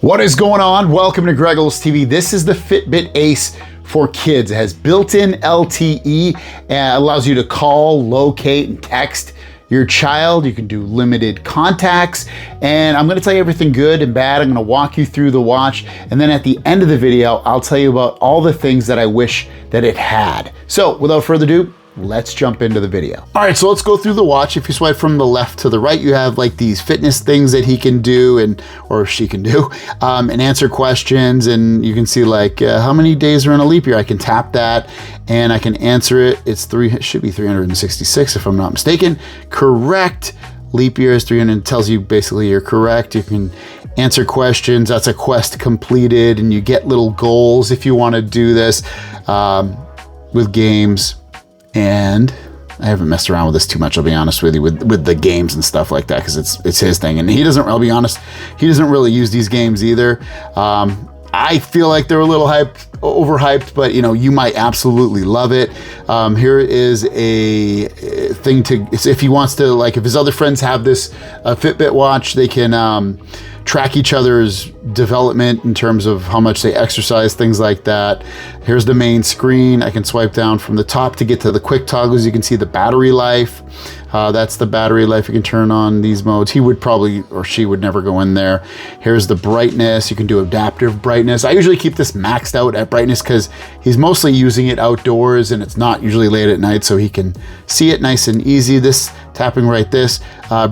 What is going on? Welcome to Greggles TV. This is the Fitbit Ace for kids. It has built-in LTE and allows you to call, locate, and text your child. You can do limited contacts, and I'm gonna tell you everything good and bad. I'm gonna walk you through the watch, and then at the end of the video, I'll tell you about all the things that I wish that it had. So without further ado, let's jump into the video. All right, so let's go through the watch. If you swipe from the left to the right, you have like these fitness things that he can do or she can do and answer questions. And you can see like how many days are in a leap year. I can tap that and I can answer it. It should be 366 if I'm not mistaken. Correct. Leap year is 300, tells you basically you're correct. You can answer questions. That's a quest completed, and you get little goals if you want to do this with games. And I haven't messed around with this too much, I'll be honest with you, with the games and stuff like that, because it's his thing. And he doesn't, I'll be honest, he doesn't really use these games either. I feel like they're a little overhyped, but you know, you might absolutely love it. Here is a thing if he wants to, like if his other friends have this Fitbit watch, they can track each other's development in terms of how much they exercise, things like that. Here's the main screen. I can swipe down from the top to get to the quick toggles. You can see the battery life. That's the battery life. You can turn on these modes. He would probably, or she would never go in there. Here's the brightness. You can do adaptive brightness. I usually keep this maxed out at brightness because he's mostly using it outdoors and it's not usually late at night, so he can see it nice and easy. This tapping this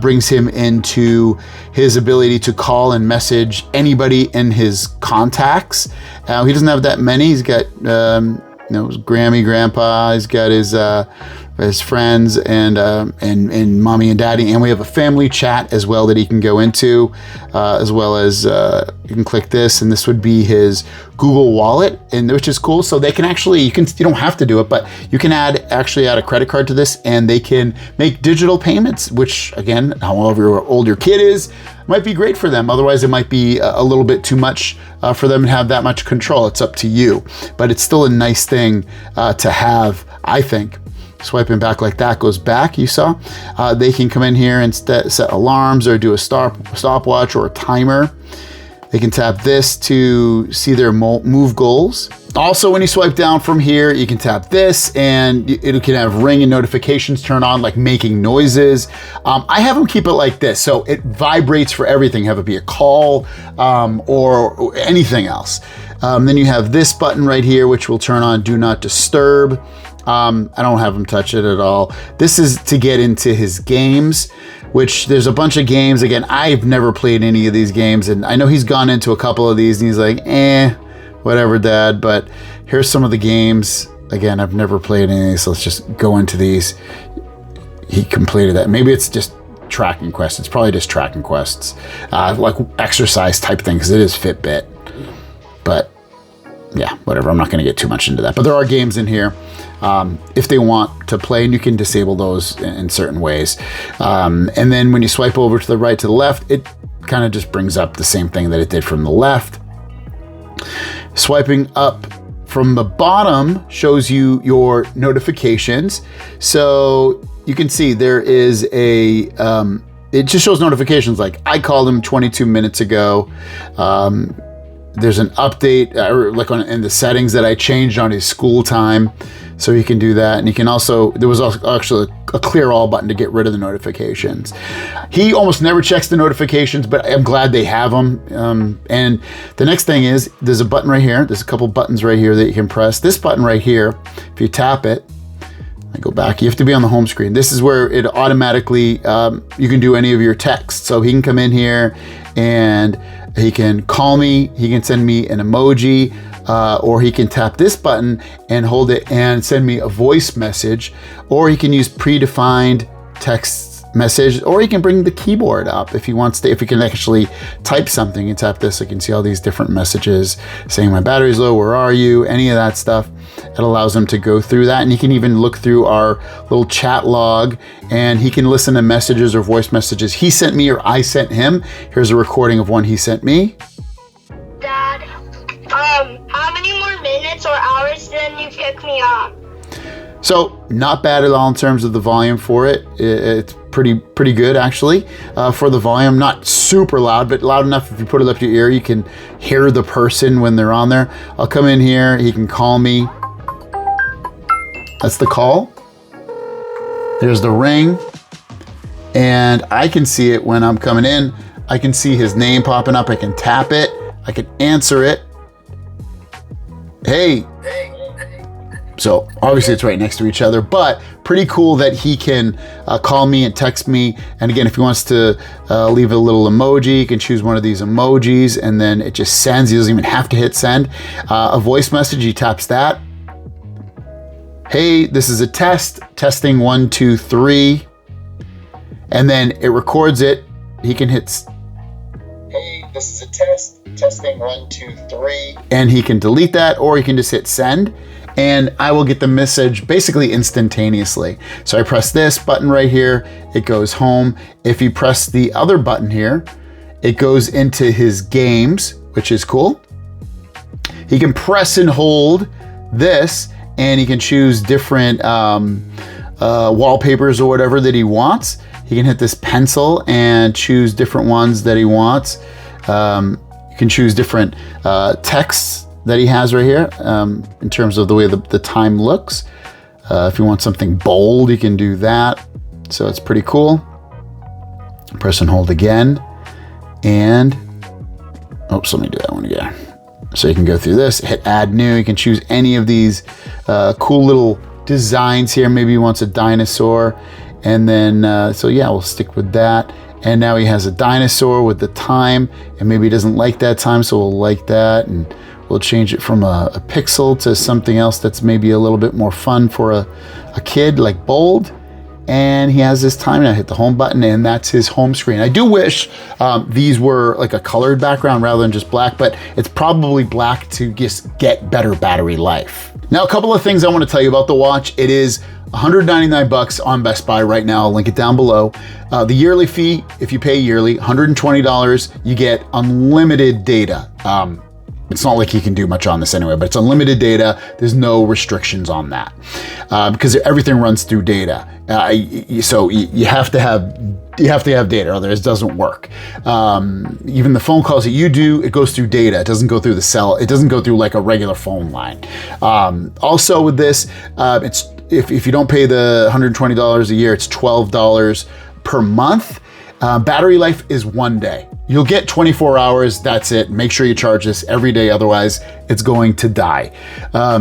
brings him into his ability to call and message anybody in his contacts. He doesn't have that many. He's got Grammy, Grandpa. He's got his friends and mommy and daddy, and we have a family chat as well that he can go into, as well as you can click this, and this would be his Google Wallet, and which is cool. So they can actually, you don't have to do it, but you can actually add a credit card to this, and they can make digital payments, which again, however old your kid is, might be great for them. Otherwise, it might be a little bit too much for them to have that much control. It's up to you, but it's still a nice thing to have, I think. Swiping back like that goes back, you saw. They can come in here and set alarms or do a stopwatch or a timer. They can tap this to see their move goals. Also, when you swipe down from here, you can tap this and it can have ring and notifications turn on, like making noises. I have them keep it like this, so it vibrates for everything, have it be a call or anything else. Then you have this button right here, which will turn on Do Not Disturb. I don't have him touch it at all. This is to get into his games, which there's a bunch of games. Again, I've never played any of these games, and I know he's gone into a couple of these and he's like, whatever, Dad. But here's some of the games. Again, I've never played any of these, so let's just go into these. He completed that. Maybe it's just tracking quests. It's probably just tracking quests, like exercise type thing, because it is Fitbit. But yeah, whatever. I'm not going to get too much into that. But there are games in here if they want to play, and you can disable those in certain ways. And then when you swipe over to the right to the left, it kind of just brings up the same thing that it did from the left. Swiping up from the bottom shows you your notifications. So you can see there is it just shows notifications like I called him 22 minutes ago. There's an update like in the settings that I changed on his school time, so you can do that. And you can also, there was actually a clear all button to get rid of the notifications. He almost never checks the notifications, but I'm glad they have them. And the next thing is there's a button right here. There's a couple buttons right here that you can press. This button right here, if you tap it, I go back, you have to be on the home screen. This is where it automatically, you can do any of your texts. So he can come in here and he can call me, he can send me an emoji, or he can tap this button and hold it and send me a voice message, or he can use predefined text message, or he can bring the keyboard up if he wants to. If he can actually type something and tap this, I can see all these different messages saying my battery's low, where are you, any of that stuff. It allows him to go through that, and he can even look through our little chat log, and he can listen to messages or voice messages he sent me or I sent him. Here's a recording of one he sent me. Dad, how many more minutes or hours then you pick me up? So not bad at all in terms of the volume for it. It's pretty good actually for the volume. Not super loud, but loud enough if you put it up to your ear, you can hear the person when they're on there. I'll come in here, he can call me. That's the call. There's the ring. And I can see it when I'm coming in. I can see his name popping up. I can tap it. I can answer it. Hey. So obviously it's right next to each other, but pretty cool that he can call me and text me. And again, if he wants to leave a little emoji, he can choose one of these emojis and then it just sends. He doesn't even have to hit send. A voice message, he taps that. Hey, this is a test, testing 1, 2, 3. And then it records it. He can hit, hey, this is a test, testing 1, 2, 3. And he can delete that, or he can just hit send. And I will get the message basically instantaneously. So I press this button right here, it goes home. If you press the other button here, it goes into his games, which is cool. He can press and hold this, and he can choose different wallpapers or whatever that he wants. He can hit this pencil and choose different ones that he wants. You can choose different texts that he has right here in terms of the way the time looks. If you want something bold, you can do that. So it's pretty cool. Press and hold again. And, oops, let me do that one again. So you can go through this, hit add new. You can choose any of these cool little designs here. Maybe he wants a dinosaur. And then, so yeah, we'll stick with that. And now he has a dinosaur with the time, and maybe he doesn't like that time, so we'll like that. And we'll change it from a pixel to something else that's maybe a little bit more fun for a kid, like bold. And he has this time. Now hit the home button, and that's his home screen. I do wish these were like a colored background rather than just black, but it's probably black to just get better battery life. Now, a couple of things I want to tell you about the watch. It is $199 on Best Buy right now. I'll link it down below. The yearly fee, if you pay yearly, $120, you get unlimited data. It's not like you can do much on this anyway, but it's unlimited data. There's no restrictions on that because everything runs through data. So you have to have data, otherwise it doesn't work. Even the phone calls that you do, it goes through data. It doesn't go through the cell. It doesn't go through like a regular phone line. Also with this, it's if you don't pay the $120 a year, it's $12 per month. Battery life is 1 day. You'll get 24 hours, that's it. Make sure you charge this every day, otherwise it's going to die.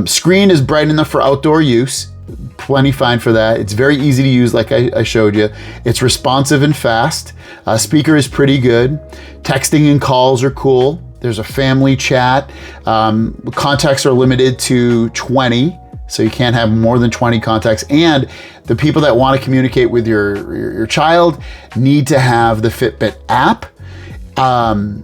Screen is bright enough for outdoor use, plenty fine for that. It's very easy to use like I showed you. It's responsive and fast. Speaker is pretty good. Texting and calls are cool. There's a family chat. Contacts are limited to 20. So you can't have more than 20 contacts. And the people that want to communicate with your child need to have the Fitbit app. Kind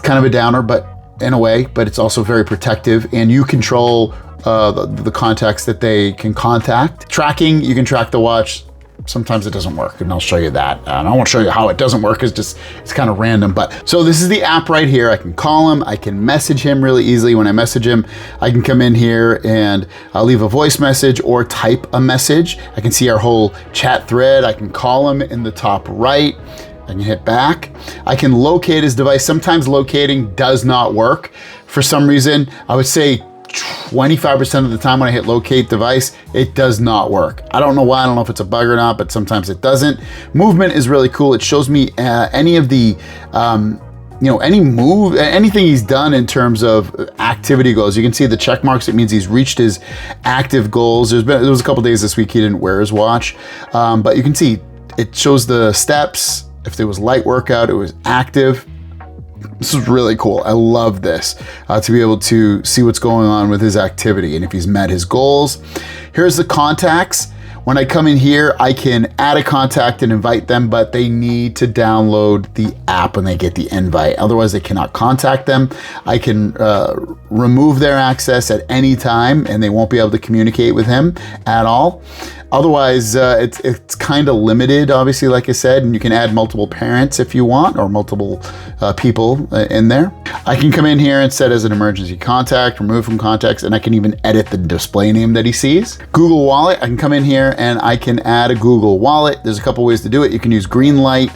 of a downer, but in a way, but it's also very protective, and you control the contacts that they can contact. Tracking, you can track the watch. Sometimes it doesn't work, and I'll show you that. And I won't show you how it doesn't work. It's kind of random. But so this is the app right here. I can call him. I can message him really easily. When I message him, I can come in here and I'll leave a voice message or type a message. I can see our whole chat thread. I can call him in the top right. I can hit back. I can locate his device. Sometimes locating does not work. For some reason, I would say 25% of the time when I hit locate device, it does not work. I don't know why. I don't know if it's a bug or not, but sometimes it doesn't. Movement is really cool. It shows me any of the, any move, anything he's done in terms of activity goals. You can see the check marks. It means he's reached his active goals. There was a couple days this week he didn't wear his watch, but you can see it shows the steps. If there was light workout, it was active. This is really cool. I love this, to be able to see what's going on with his activity and if he's met his goals. Here's the contacts. When I come in here, I can add a contact and invite them, but they need to download the app when they get the invite. Otherwise, they cannot contact them. I can remove their access at any time, and they won't be able to communicate with him at all. Otherwise, it's kind of limited, obviously, like I said, and you can add multiple parents if you want, or multiple people in there. I can come in here and set as an emergency contact, remove from contacts, and I can even edit the display name that he sees. Google Wallet, I can come in here and I can add a Google Wallet. There's a couple ways to do it. You can use green light.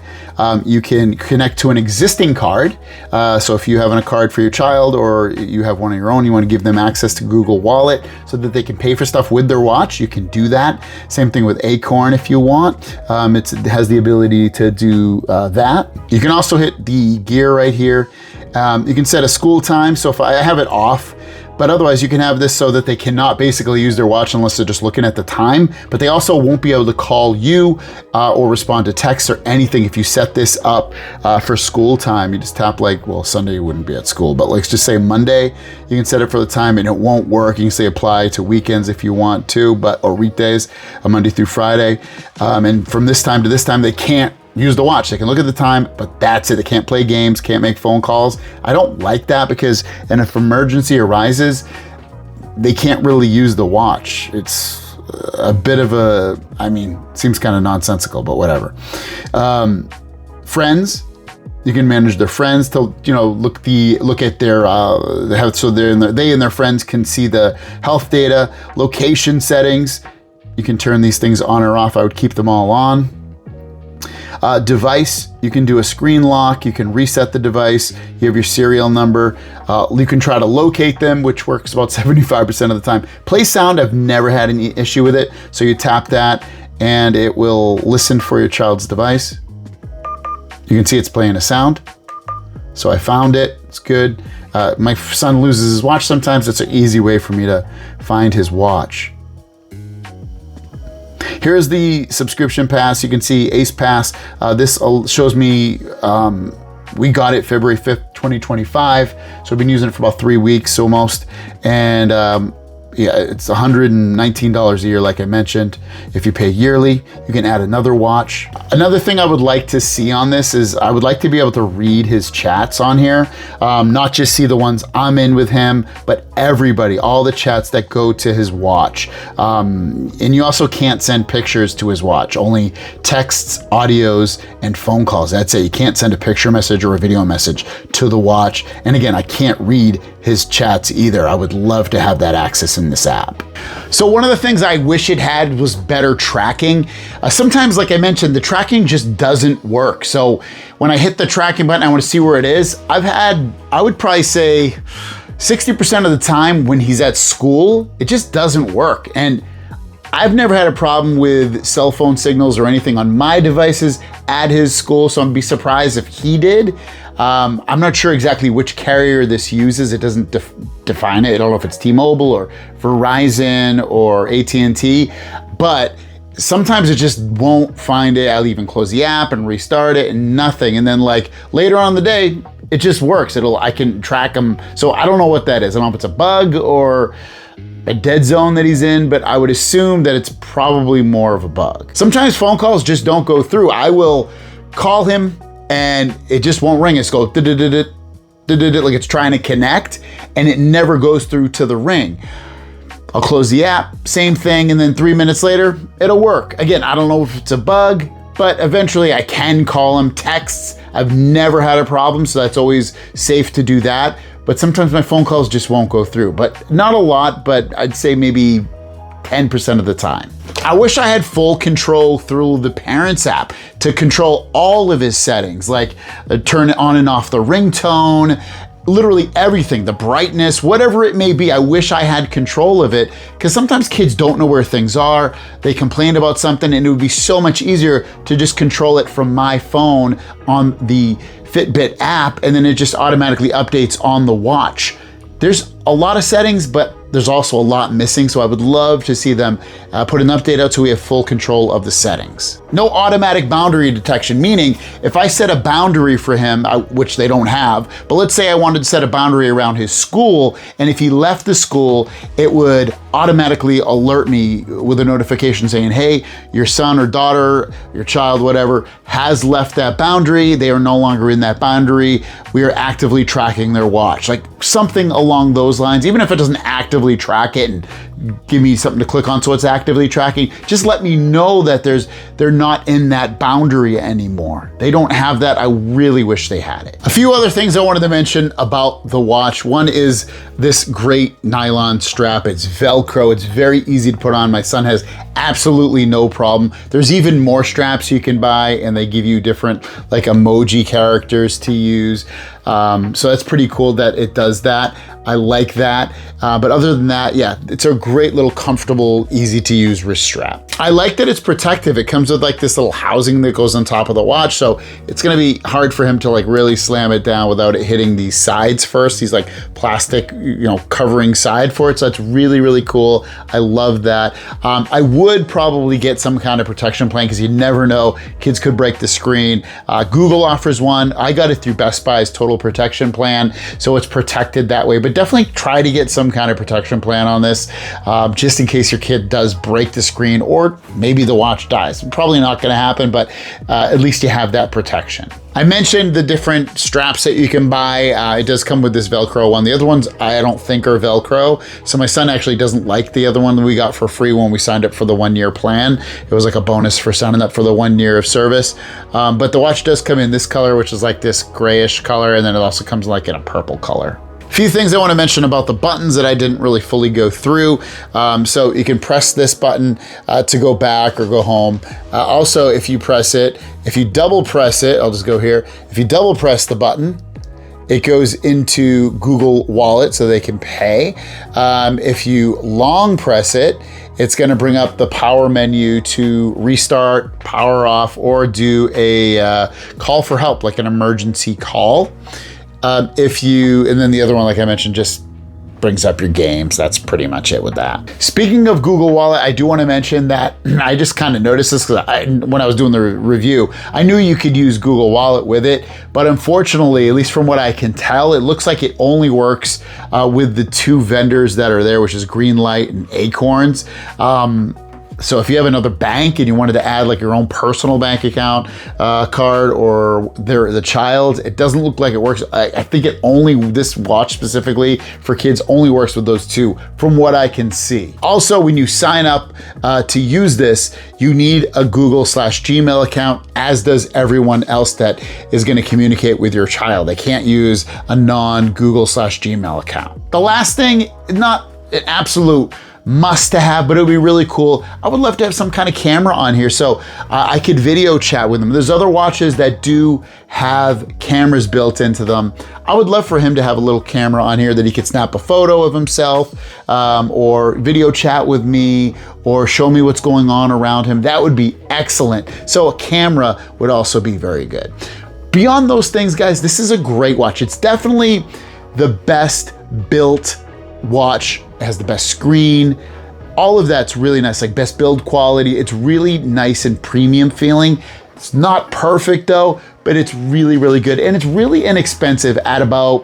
You can connect to an existing card. So if you have a card for your child or you have one of your own, you want to give them access to Google Wallet so that they can pay for stuff with their watch, you can do that. Same thing with Acorn if you want. It has the ability to do that. You can also hit the gear right here. You can set a school time. So if I have it off, but otherwise you can have this so that they cannot basically use their watch unless they're just looking at the time, but they also won't be able to call you or respond to texts or anything if you set this up for school time. You just tap well, Sunday you wouldn't be at school, but let's just say Monday, you can set it for the time and it won't work. You can say apply to weekends if you want to, or weekdays, Monday through Friday. And from this time to this time, they can't use the watch. They can look at the time, but that's it. They can't play games, can't make phone calls. I don't like that because, and if emergency arises, they can't really use the watch. It's a bit of seems kind of nonsensical, but whatever. Friends, you can manage their friends to, look at their, so they and their friends can see the health data, location settings. You can turn these things on or off. I would keep them all on. Device, you can do a screen lock, you can reset the device, you have your serial number, you can try to locate them, which works about 75% of the time. Play sound, I've never had any issue with it, so you tap that and it will listen for your child's device. You can see it's playing a sound. So I found it, it's good. My son loses his watch sometimes, it's an easy way for me to find his watch. Here's the subscription pass. You can see Ace Pass. This shows me, we got it February 5th, 2025. So I've been using it for about 3 weeks almost. And it's $119 a year, like I mentioned. If you pay yearly, you can add another watch. Another thing I would like to see on this is I would like to be able to read his chats on here, not just see the ones I'm in with him, but everybody, all the chats that go to his watch. And you also can't send pictures to his watch, only texts, audios, and phone calls. That's it. You can't send a picture message or a video message to the watch. And again, I can't read his chats either. I would love to have that access in this app. So one of the things I wish it had was better tracking. Sometimes, like I mentioned, the tracking just doesn't work. So when I hit the tracking button, I want to see where it is. I would probably say 60% of the time when he's at school, it just doesn't work. And I've never had a problem with cell phone signals or anything on my devices at his school, so I'd be surprised if he did. I'm not sure exactly which carrier this uses. It doesn't define it. I don't know if it's T-Mobile or Verizon or AT&T, but sometimes it just won't find it. I'll even close the app and restart it and nothing. And then later on in the day, it just works. I can track them. So I don't know what that is. I don't know if it's a bug or a dead zone that he's in, but I would assume that it's probably more of a bug. Sometimes phone calls just don't go through. I will call him and it just won't ring. It's go like it's trying to connect and it never goes through to the ring. I'll close the app, same thing, and then 3 minutes later, it'll work. Again, I don't know if it's a bug, but eventually I can call him. Texts, I've never had a problem, so that's always safe to do that. But sometimes my phone calls just won't go through, but not a lot, but I'd say maybe 10% of the time. I wish I had full control through the Parents app to control all of his settings, like turn on and off the ringtone, literally everything, the brightness, whatever it may be. I wish I had control of it because sometimes kids don't know where things are. They complain about something and it would be so much easier to just control it from my phone on the Fitbit app, and then it just automatically updates on the watch. There's a lot of settings, but there's also a lot missing, so I would love to see them put an update out so we have full control of the settings. No automatic boundary detection, meaning if I set a boundary for him, which they don't have, but let's say I wanted to set a boundary around his school, and if he left the school, it would automatically alert me with a notification saying, hey, your son or daughter, your child, whatever, has left that boundary. They are no longer in that boundary. We are actively tracking their watch, like something along those lines. Even if it doesn't actively actively track it and give me something to click on so it's actively tracking. Just let me know that they're not in that boundary anymore. They don't have that. I really wish they had it. A few other things I wanted to mention about the watch. One is this great nylon strap. It's Velcro. It's very easy to put on. My son has absolutely no problem. There's even more straps you can buy, and they give you different like emoji characters to use. So that's pretty cool that it does that. I like that. But other than that, yeah, it's a great little comfortable, easy to use wrist strap. I like that it's protective. It comes with like this little housing that goes on top of the watch. So it's gonna be hard for him to like really slam it down without it hitting these sides first. These like plastic, covering side for it. So that's really, really cool. I love that. I would probably get some kind of protection plan because you never know, kids could break the screen. Google offers one. I got it through Best Buy's Total Protection Plan. So it's protected that way, but definitely try to get some kind of protection plan on this, just in case your kid does break the screen or maybe the watch dies. Probably not gonna happen, but at least you have that protection. I mentioned the different straps that you can buy. It does come with this Velcro one. The other ones I don't think are Velcro. So my son actually doesn't like the other one that we got for free when we signed up for the 1-year plan. It was like a bonus for signing up for the 1 year of service. But the watch does come in this color, which is like this grayish color. And then it also comes like in a purple color. A few things I want to mention about the buttons that I didn't really fully go through. So you can press this button to go back or go home. Also, if you press it, if you double press it, I'll just go here. If you double press the button, it goes into Google Wallet so they can pay. If you long press it, it's gonna bring up the power menu to restart, power off, or do a call for help, like an emergency call. And then the other one, like I mentioned, just brings up your games. That's pretty much it with that. Speaking of Google Wallet, I do want to mention that I just kind of noticed this because when I was doing the review, I knew you could use Google Wallet with it, but unfortunately, at least from what I can tell, it looks like it only works with the 2 vendors that are there, which is Greenlight and Acorns. So if you have another bank and you wanted to add like your own personal bank account card or the child, it doesn't look like it works. I think this watch specifically for kids only works with those 2 from what I can see. Also, when you sign up to use this, you need a Google/Gmail account, as does everyone else that is gonna communicate with your child. They can't use a non-Google/Gmail account. The last thing, not an absolute must to have, but it would be really cool. I would love to have some kind of camera on here so I could video chat with them. There's other watches that do have cameras built into them. I would love for him to have a little camera on here that he could snap a photo of himself or video chat with me or show me what's going on around him. That would be excellent. So a camera would also be very good. Beyond those things, guys, this is a great watch. It's definitely the best built watch. It has the best screen. All of that's really nice, like best build quality. It's really nice and premium feeling. It's not perfect though, but it's really, really good. And it's really inexpensive at about,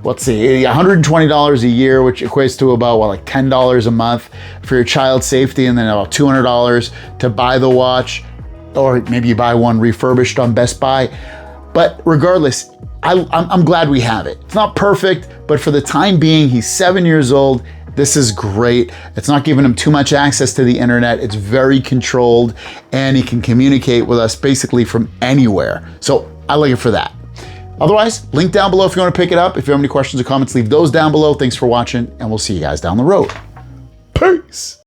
let's see, $120 a year, which equates to about like $10 a month for your child's safety, and then about $200 to buy the watch, or maybe you buy one refurbished on Best Buy. But regardless, I'm glad we have it. It's not perfect, but for the time being, he's 7 years old. This is great. It's not giving him too much access to the internet. It's very controlled, and he can communicate with us basically from anywhere. So I like it for that. Otherwise, link down below if you want to pick it up. If you have any questions or comments, leave those down below. Thanks for watching, and we'll see you guys down the road. Peace.